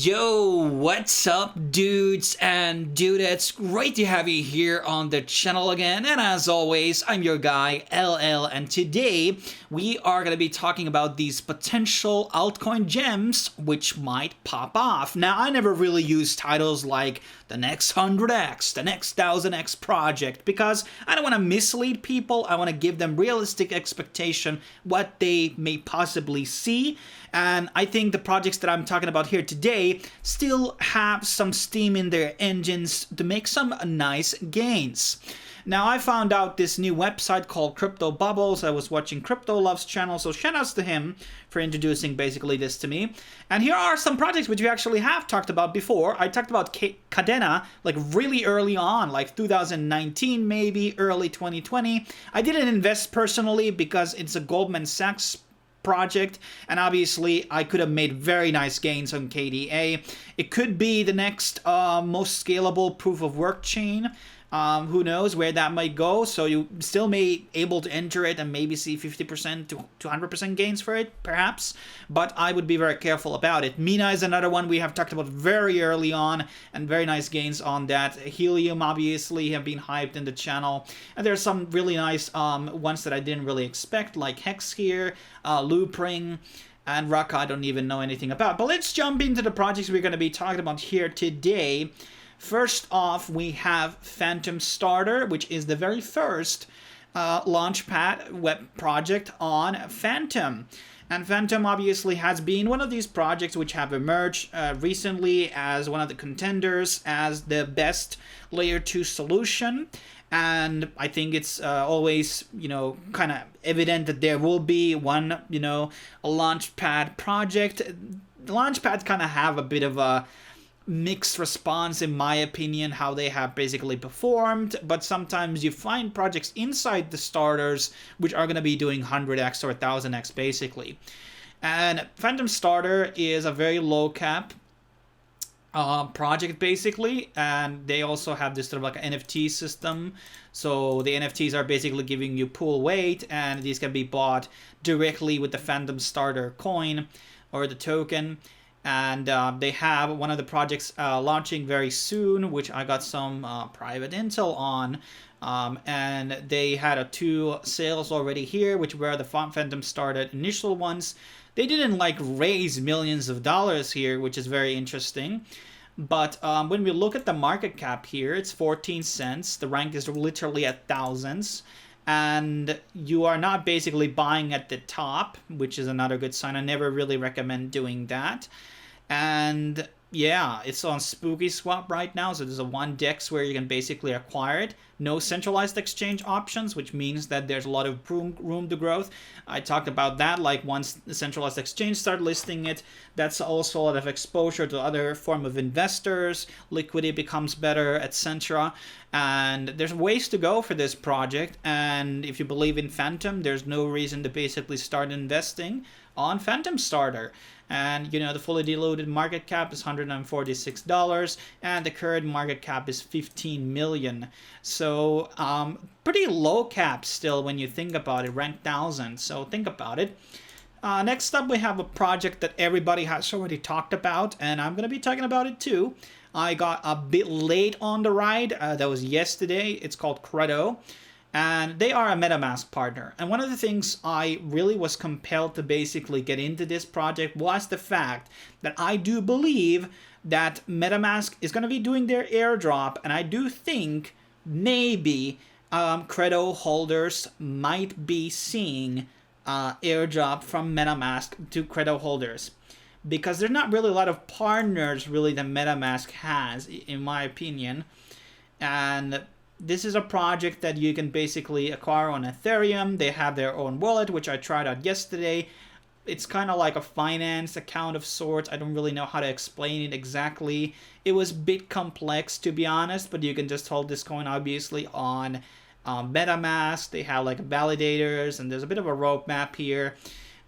Yo, what's up, dudes and dudettes? Great to have you here on the channel again. And as always, I'm your guy, LL. And today, we are going to be talking about these potential altcoin gems which might pop off. Now, I never really use titles like the next 100x, the next 1000x project, because I don't want to mislead people. I want to give them realistic expectation what they may possibly see. And I think the projects that I'm talking about here today still have some steam in their engines to make some nice gains. Now, I found out this new website called Crypto Bubbles. I was watching Crypto Love's channel, so shoutouts to him for introducing basically this to me. And here are some projects which we actually have talked about before. I talked about Cadena like really early on, like 2019 maybe, early 2020. I didn't invest personally because it's a Goldman Sachs project, and obviously I could have made very nice gains on KDA. It could be the next most scalable proof of work chain. Who knows where that might go, so you still may able to enter it and maybe see 50% to 100% gains for it, perhaps, but I would be very careful about it. Mina is another one we have talked about very early on, and very nice gains on that. Helium, obviously, have been hyped in the channel, and there's some really nice ones that I didn't really expect, like Hex here, Loopring, and Raka I don't even know anything about. But let's jump into the projects we're going to be talking about here today. First off, we have Phantom Starter, which is the very first Launchpad web project on Phantom. And Phantom obviously has been one of these projects which have emerged recently as one of the contenders, as the best layer 2 solution. And I think it's always, kind of evident that there will be one, a Launchpad project. Launchpad kind of have a bit of a mixed response, in my opinion, how they have basically performed, but sometimes you find projects inside the starters which are going to be doing 100x or 1000x basically. And Phantom Starter is a very low cap project basically, and they also have this sort of like an NFT system. So the NFTs are basically giving you pool weight, and these can be bought directly with the Phantom Starter coin or the token. And they have one of the projects launching very soon, which I got some private intel on. And they had 2 sales already here, which were the Phantom Starter initial ones. They didn't raise millions of dollars here, which is very interesting. But when we look at the market cap here, it's 14 cents. The rank is literally at thousands. And you are not basically buying at the top, which is another good sign. I never really recommend doing that. And yeah, it's on Spooky Swap right now, so there's a 1 DEX where you can basically acquire it. No centralized exchange options, which means that there's a lot of room to growth. I talked about that, like once the centralized exchange start listing it, that's also a lot of exposure to other form of investors, liquidity becomes better, etc. And there's ways to go for this project, and if you believe in Phantom, there's no reason to basically start investing on Phantom Starter. And the fully diluted market cap is $146, and the current market cap is 15 million. So pretty low cap still when you think about it, ranked 1000. So think about it. Next up, we have a project that everybody has already talked about, and I'm going to be talking about it too. I got a bit late on the ride. That was yesterday. It's called Credo. And they are a MetaMask partner. And one of the things I really was compelled to basically get into this project was the fact that I do believe that MetaMask is going to be doing their airdrop. And I do think maybe Credo holders might be seeing airdrop from MetaMask to Credo holders. Because there's not really a lot of partners really that MetaMask has, in my opinion. And this is a project that you can basically acquire on Ethereum. They have their own wallet, which I tried out yesterday. It's kind of like a finance account of sorts. I don't really know how to explain it exactly. It was a bit complex, to be honest, but you can just hold this coin, obviously, on MetaMask. They have like validators, and there's a bit of a roadmap here.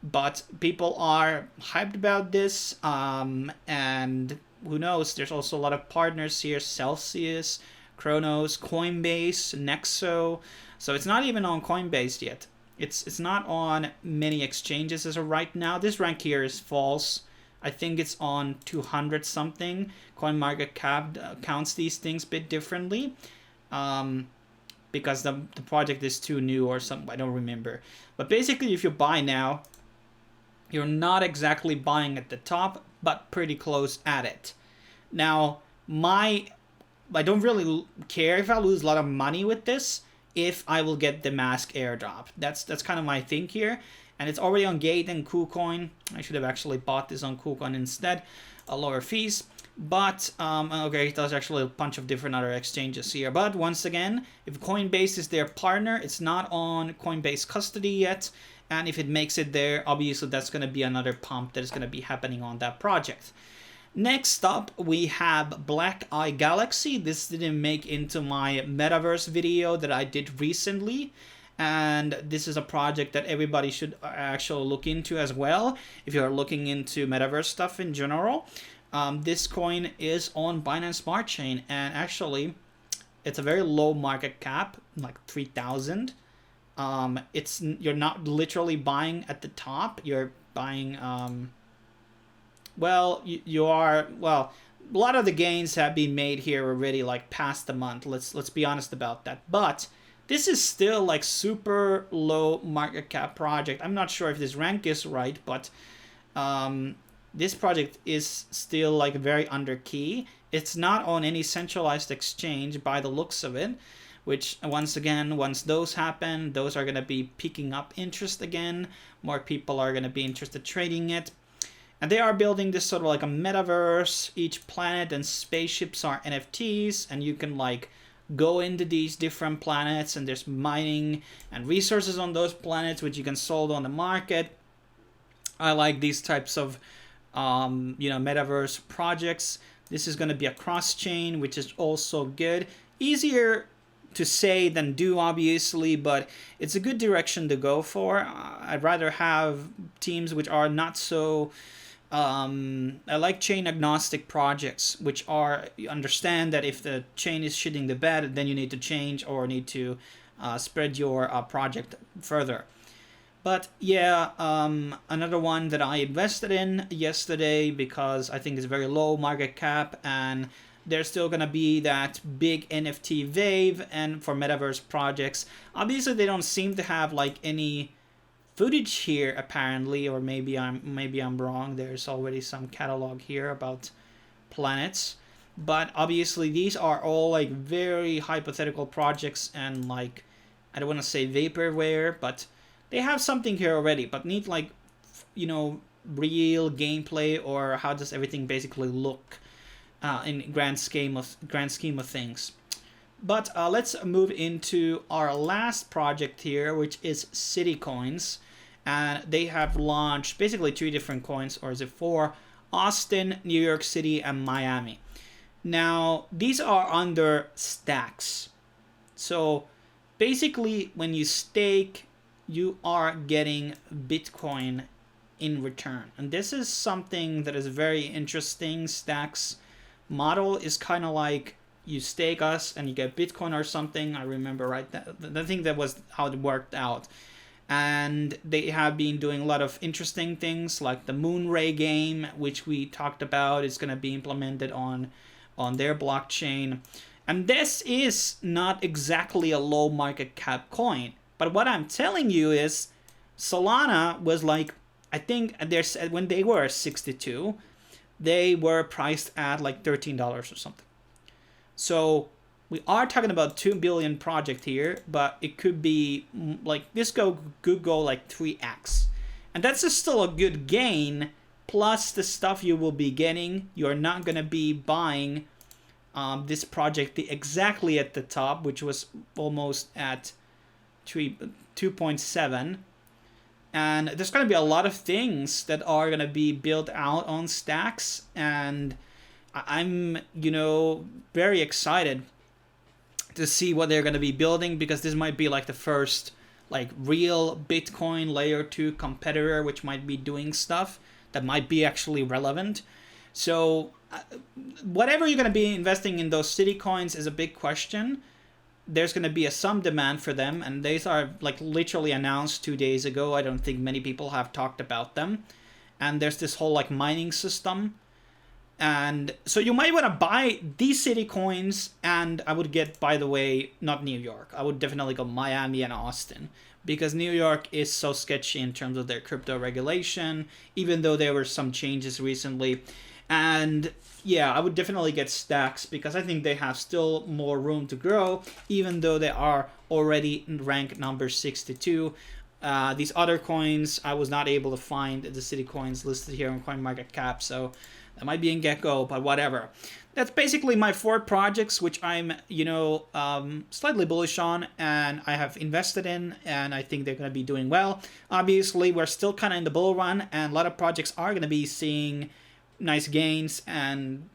But people are hyped about this, and who knows? There's also a lot of partners here, Celsius, Kronos, Coinbase, Nexo. So it's not even on Coinbase yet. It's not on many exchanges as of right now. This rank here is false. I think it's on 200 something. CoinMarketCap counts these things a bit differently. Because the project is too new or something, I don't remember. But basically, if you buy now, you're not exactly buying at the top, but pretty close at it. Now, I don't really care if I lose a lot of money with this, if I will get the mask airdrop. That's kind of my thing here. And it's already on Gate and KuCoin. I should have actually bought this on KuCoin instead, lower fees. But, okay, there's actually a bunch of different other exchanges here. But once again, if Coinbase is their partner, it's not on Coinbase custody yet. And if it makes it there, obviously that's going to be another pump that is going to be happening on that project. Next up, we have Black Eye Galaxy. This didn't make into my Metaverse video that I did recently. And this is a project that everybody should actually look into as well, if you're looking into Metaverse stuff in general. This coin is on Binance Smart Chain, and actually, it's a very low market cap, like 3,000. You're not literally buying at the top. You're buying. You are. Well, a lot of the gains have been made here already, like past the month. Let's be honest about that. But this is still like super low market cap project. I'm not sure if this rank is right, but this project is still like very under key. It's not on any centralized exchange by the looks of it, which once again, once those happen, those are going to be picking up interest again. More people are going to be interested trading it. And they are building this sort of like a metaverse. Each planet and spaceships are NFTs, and you can like go into these different planets, and there's mining and resources on those planets which you can sold on the market. I like these types of metaverse projects. This is going to be a cross chain, which is also good. Easier to say than do, obviously, but it's a good direction to go for. I'd rather have teams which are not so I like chain agnostic projects, which are, you understand that if the chain is shitting the bed, then you need to change or need to spread your project further. But yeah, another one that I invested in yesterday because I think it's very low market cap, and there's still going to be that big NFT wave. And for metaverse projects, obviously they don't seem to have like any footage here apparently, or maybe I'm wrong. There's already some catalog here about planets, but obviously these are all like very hypothetical projects, and like, I don't want to say vaporware, but they have something here already, but need like, real gameplay, or how does everything basically look in grand scheme of things. But let's move into our last project here, which is City Coins. And they have launched basically 3 different coins, or is it 4? Austin, New York City, and Miami. Now, these are under stacks. So basically, when you stake, you are getting Bitcoin in return. And this is something that is very interesting. Stacks model is kind of like, you stake us and you get Bitcoin or something. I remember, right? I think that was how it worked out. And they have been doing a lot of interesting things, like the Moonray game, which we talked about, is going to be implemented on their blockchain. And this is not exactly a low market cap coin. But what I'm telling you is, Solana was like, I think when they were 62, they were priced at like $13 or something. So we are talking about 2 billion project here, but it could be like this could go like 3x. And that's still a good gain, plus the stuff you will be getting. You're not going to be buying this project exactly at the top, which was almost at 2.7. And there's going to be a lot of things that are going to be built out on stacks, and I'm, very excited to see what they're going to be building, because this might be like the first like real Bitcoin layer 2 competitor, which might be doing stuff that might be actually relevant. So whatever you're going to be investing in those city coins is a big question. There's going to be some demand for them, and these are like literally announced 2 days ago. I don't think many people have talked about them. and there's this whole like mining system. And so you might want to buy these city coins, and I would get, by the way, not New York. I would definitely go Miami and Austin, because New York is so sketchy in terms of their crypto regulation, even though there were some changes recently. And yeah, I would definitely get Stacks, because I think they have still more room to grow, even though they are already ranked number 62. These other coins, I was not able to find the city coins listed here on CoinMarketCap, so that might be in Gecko, but whatever. That's basically my 4 projects, which I'm, slightly bullish on, and I have invested in, and I think they're going to be doing well. Obviously, we're still kind of in the bull run, and a lot of projects are going to be seeing nice gains, and,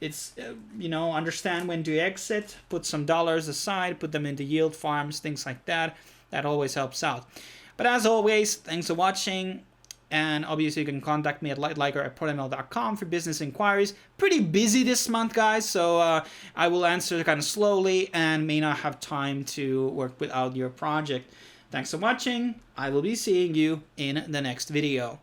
it's, understand when to exit, put some dollars aside, put them into yield farms, things like that. That always helps out. But as always, thanks for watching. And obviously you can contact me at lightliker@protonmail.com for business inquiries. Pretty busy this month, guys, so I will answer kind of slowly and may not have time to work without your project. Thanks for watching. I will be seeing you in the next video.